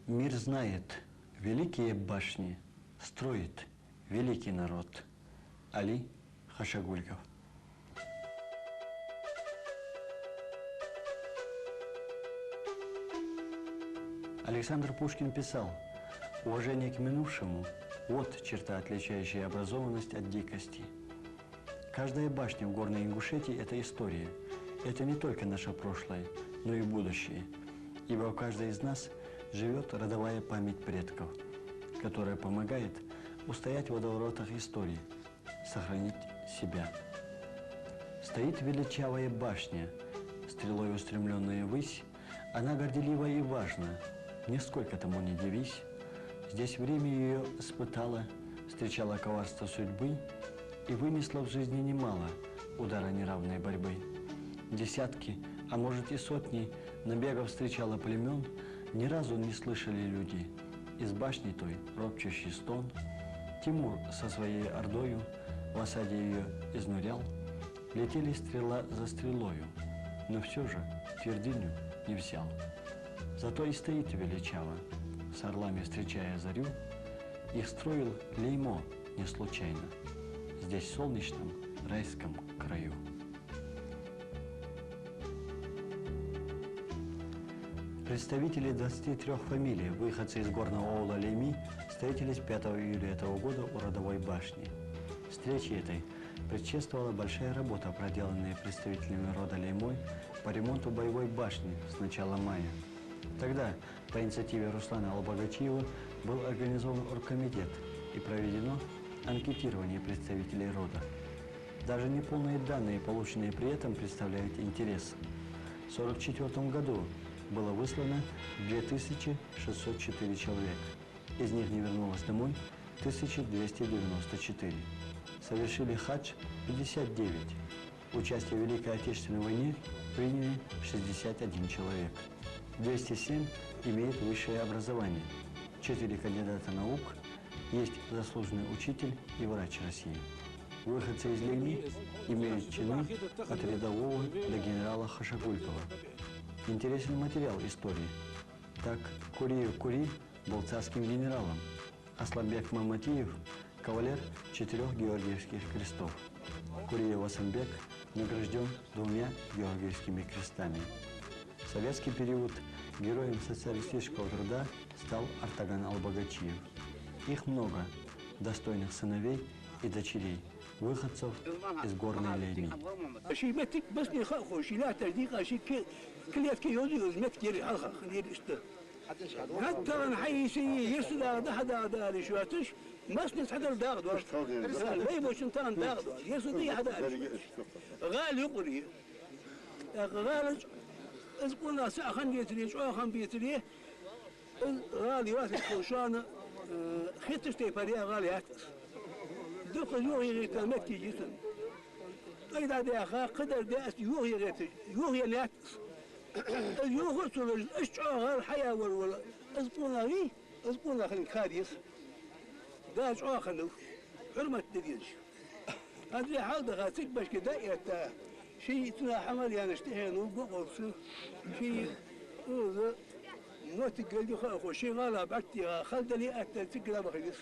Мир знает, великие башни строит великий народ. Али Хашагульков. Александр Пушкин писал: уважение к минувшему – вот черта, отличающая образованность от дикости. Каждая башня в горной Ингушетии – это история. Это не только наше прошлое, но и будущее. Ибо у каждой из нас живет родовая память предков, которая помогает устоять в водоворотах истории, сохранить себя. Стоит величавая башня, стрелой устремленная ввысь, она горделива и важна, нисколько тому не дивись. Здесь время ее испытало, встречало коварство судьбы и вынесло в жизни немало удара неравной борьбы. Десятки, а может и сотни набегов встречало племен, ни разу не слышали люди из башни той ропчущий стон. Тимур со своей ордою в осаде ее изнурял, летели стрела за стрелою, но все же твердыню не взял. Зато и стоит величаво, с орлами встречая зарю, их строил Леймо не случайно, здесь в солнечном райском краю. Представители 23 фамилий, выходцы из горного аула Лейми, встретились 5 июля этого года у родовой башни. Встрече этой предшествовала большая работа, проделанная представителями рода Леймой по ремонту боевой башни с начала мая. Тогда по инициативе Руслана Албогачиева был организован оргкомитет и проведено анкетирование представителей рода. Даже неполные данные, полученные при этом, представляют интерес. В 1944 году было выслано 2604 человека. Из них не вернулось домой 1294. Совершили хадж 59. Участие в Великой Отечественной войне приняли 61 человек. 207 имеют высшее образование. 4 кандидата наук, есть заслуженный учитель и врач России. Выходцы из Лейми имеют чины от рядового до генерала Хашагулькова. Интересный материал истории. Так, Курию-Кури был царским генералом, Асламбек Маматиев – кавалер 4 георгиевских крестов. Курия-Васанбек награжден 2 георгиевскими крестами. В советский период героем социалистического труда стал Артаган Албогачиев. Их много – достойных сыновей и дочерей, выходцев из горной Лейми. دخل يوهي كلمتك جسم إذا داخل قدر داس يوهي غيتش يوهي ناتس يوهي صلج اشعار الحياة ولا أزبونا فيه أزبونا خلي كاديس داش آخر حرمة تديش هذه حالة غاسك باش كده يتا شيء تنا حمل يعني اشتهي نوبق شيء هذا ما تقول يخاف شيء غلا بعتي خلدني أكتر تقول بخلص.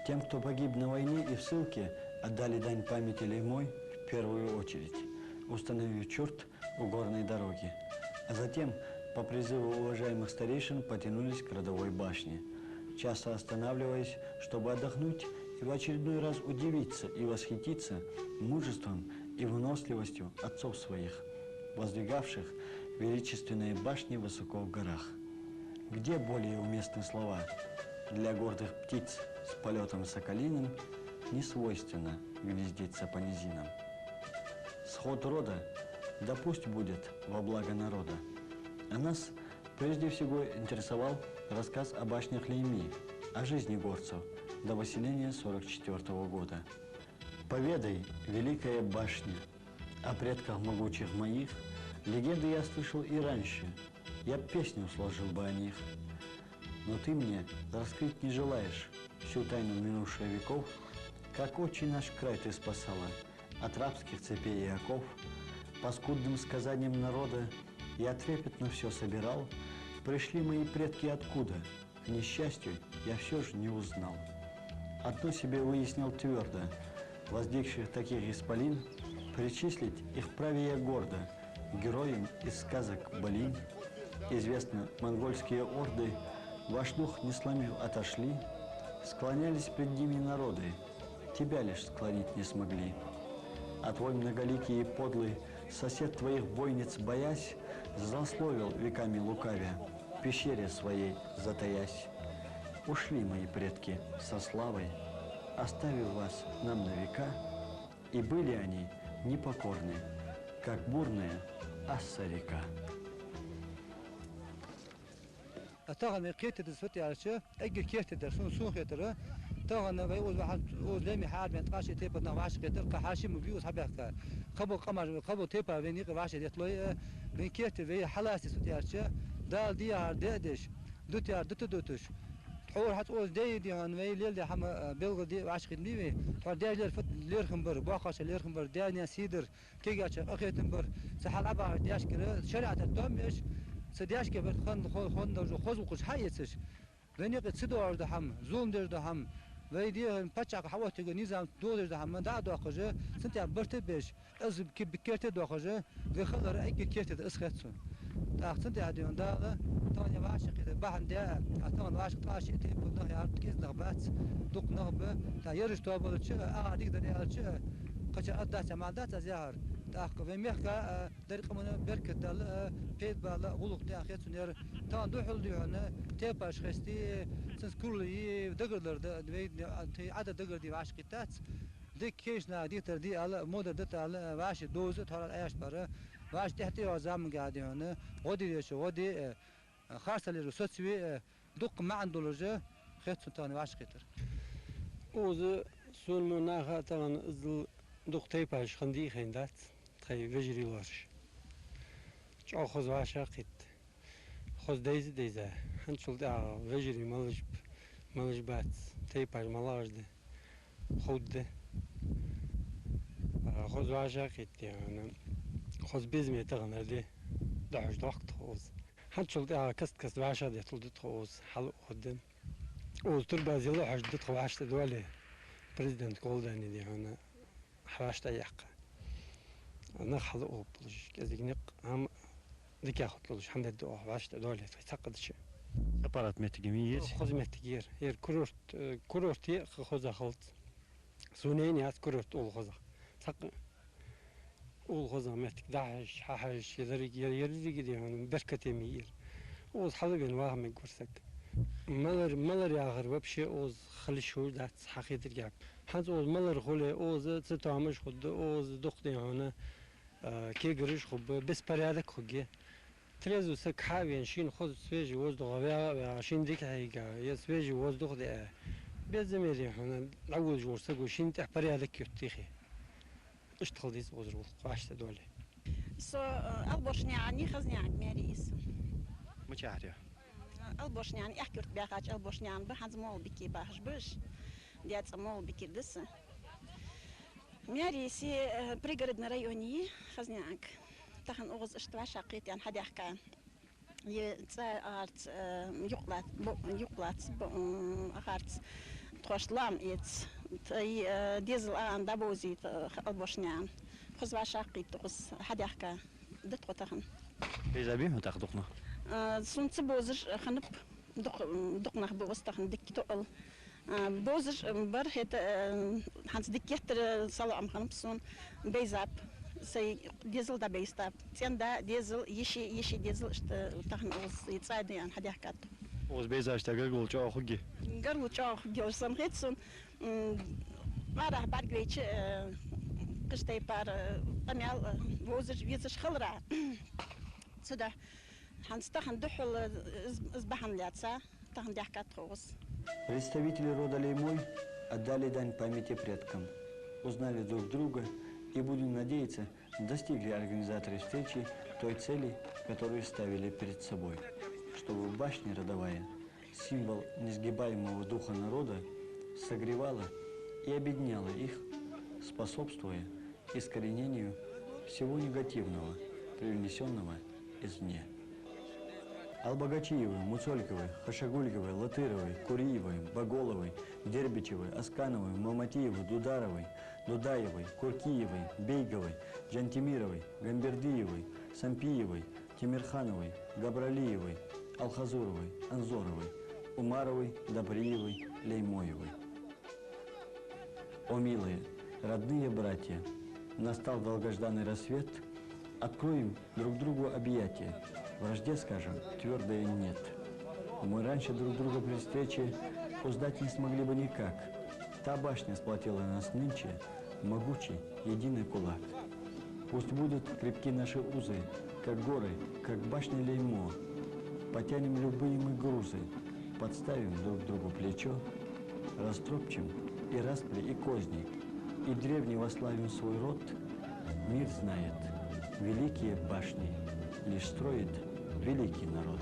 Тем, кто погиб на войне и в ссылке, отдали дань памяти Леймой в первую очередь, установив чурт у горной дороги. А затем, по призыву уважаемых старейшин, потянулись к родовой башне, часто останавливаясь, чтобы отдохнуть и в очередной раз удивиться и восхититься мужеством и выносливостью отцов своих, воздвигавших величественные башни высоко в горах. Где более уместны слова? Для гордых птиц с полетом соколиным не свойственно гнездиться по низинам. Сход рода, да пусть будет во благо народа. А нас прежде всего интересовал рассказ о башнях Лейми, о жизни горцев до выселения 1944 года. Поведай, великая башня, о предках могучих моих, легенды я слышал и раньше, я песню сложил бы о них. Но ты мне раскрыть не желаешь всю тайну минувших веков, как отчий наш край ты спасала от рабских цепей и оков. По скудным сказаниям народа я трепетно все собирал. Пришли мои предки откуда? к несчастью, я все же не узнал. Одно себе выяснил твердо: воздвигших таких исполин причислить их вправе я гордо к героям из сказок былин. Известно, монгольские орды ваш дух не сломив отошли, склонялись пред ними народы, тебя лишь склонить не смогли. А твой многоликий и подлый сосед твоих бойниц боясь, злословил веками лукавя, в пещере своей затаясь. Ушли мои предки со славой, оставив вас нам на века, и были они непокорны, как бурная Асса-река. طبعا كيت الدسوتي على شيء أجل كيت الدرسون سون خيتره طبعا بيقول واحد لامي حال من تقاشي تيبا نواش خيتر كحاشي مبيوس حبيك قبل قمر قبل تيبا بيني قواش يطلع بين كيت بي حلاس الدسوتي على شيء دال ديار دادش دوتيار دوتش حور حتى أوز دي هان وي ليل دي حم بلغ دي واش خدمي وي فداج لير فت لير خمبر باقاش لير خمبر دانيا سيدر تيجاش أخيتنبر سحال أبا دياش كره شريعة الدمش سدياش كبر خون درجو خوز وقش حياتش بني قد سدو أرد هم زوم درد هم ويدي بتشاق حوات تيجو نظام دو درد هم دا دو أخجة سنتي برت بيش از بكرت دو أخجة وخلر أي كرت أسخاتسون دا سنتي هاديون دا طبعا واشق بحن دا طبعا واشق طاشي تي بدنا يعرف كيس نغبات دوق نغبة دا يرش تو بلش أعدي ده يالش قش أداس ما أداس زهر دا وميخا درق من بركة دال بيت بالا غلق دا خيتسون طبعا دو حل ديونا تيباش خستي سنس كلي دقدر ده عدد دقدر دي واشق تات دي كيشنا دي تر دي على مودر دت على واش دوز ترى ايش برا واش تحتي وزام قاعد هنا ودي شو ودي خاصه للرسوتسوي دق ما عنده لجه خيت سلطان واش خيتر اوز سول مناخ طبعا دق تيباش خندي خندات تخي فجري ورش جو خذ واش قيت خذ ديزا هنشل دا فجري مالج بات تيباش مالاج ده خود خذ واجاكيت يعني خذ بيزمي تغنى دي دعوش وقت خوز هنشل دا كست واشا دي تلدت خوز حلو قدم وتربى زيلو حش دت خواشت دولي بريزيدنت كولداني دي هنا حواشت يحق انا حلو بلج كذا نق هم ديك ياخذ لوش حمد الدو حواشت دولي فيتقد شيء Аппарат метагемиет. خذ متجير هي كورورتي خذ خلط سونين ياس كورورت أول خذ سق أول خذ متك داعش حاش يريد كده هون بركة مير أول حلو بين واهم يقرسك ملر يا غير وبشي أوز خلي شو ده حقيقة الجاب حد أوز ملر خله أوز تتعامش خد أوز دقني هنا كي قريش خب بس بريادك خجيه تريزو سك حاوي شين خذ سويجي وزدو غبيا شين ديك هيجا يسويجي وزدو خد بيزميري هنا الأول جور سقو شين تحبري هذاك يتيخي اشتغل ديس وزرو قاشت دولي سو البوشني يعني خزني عن ماريس Мачахря. البوشني يعني احكرت بياخاج البوشني عن بحز مول بكي باهش بش ديات مول بكي دس ماريسي بريغردنا ريوني خزني عنك تخن أغز اشتوا شقيت يعني حد يحكي يتسارت يقلات أخرت تخش لام إيت تي ديزل آن دابوزي البوشنيان خز شقيت خز حد يحكي دتقو تخن إذا بيهم تاخدونا. سنت بوزر خنب دقنا بوز تخن دك تقل بوزر بر هيت هانس دك يحتر صلاة أم خنب سون بيزاب سي ديزل دا بيستاب تين دا ديزل يشي ديزل تخن أوز يتصاد يعني حد يحكي Оз бейзаш тагагул чоо хуги. قالوا تشاو جوسم هيتسون ما راح بعد قريتش قشتي بار أميال بوزر بيزش خلرا سدا هنستخن دحل إزبحن لاتسا تخن دحكات خوص Представители рода Леймой отдали дань памяти предкам, узнали друг друга и, будем надеяться, достигли организаторы встречи той цели, которую ставили перед собой, чтобы башня родовая, символ несгибаемого духа народа, согревала и объединяла их, способствуя искоренению всего негативного, привнесенного извне. Албогачиевой, Муцольковой, Хашагульковой, Латыровой, Куриевой, Боголовой, Дербичевой, Аскановой, Маматиевой, Дударовой, Дудаевой, Куркиевой, Бейговой, Джантимировой, Гамбердиевой, Сампиевой, Тимирхановой, Габралиевой, Алхазуровой, Анзоровой, Умаровой, Добриевой, Леймоевой. О, милые, родные братья, настал долгожданный рассвет, откроем друг другу объятия, вражде скажем твердое «нет». Мы раньше друг друга при встрече узнать не смогли бы никак. Та башня сплотила нас нынче, могучий единый кулак. Пусть будут крепки наши узы, как горы, как башня Леймо. Потянем любые мы грузы, подставим друг другу плечо, растропчем и распри, и козни, и древний вославим свой род. Мир знает, великие башни лишь строит великий народ.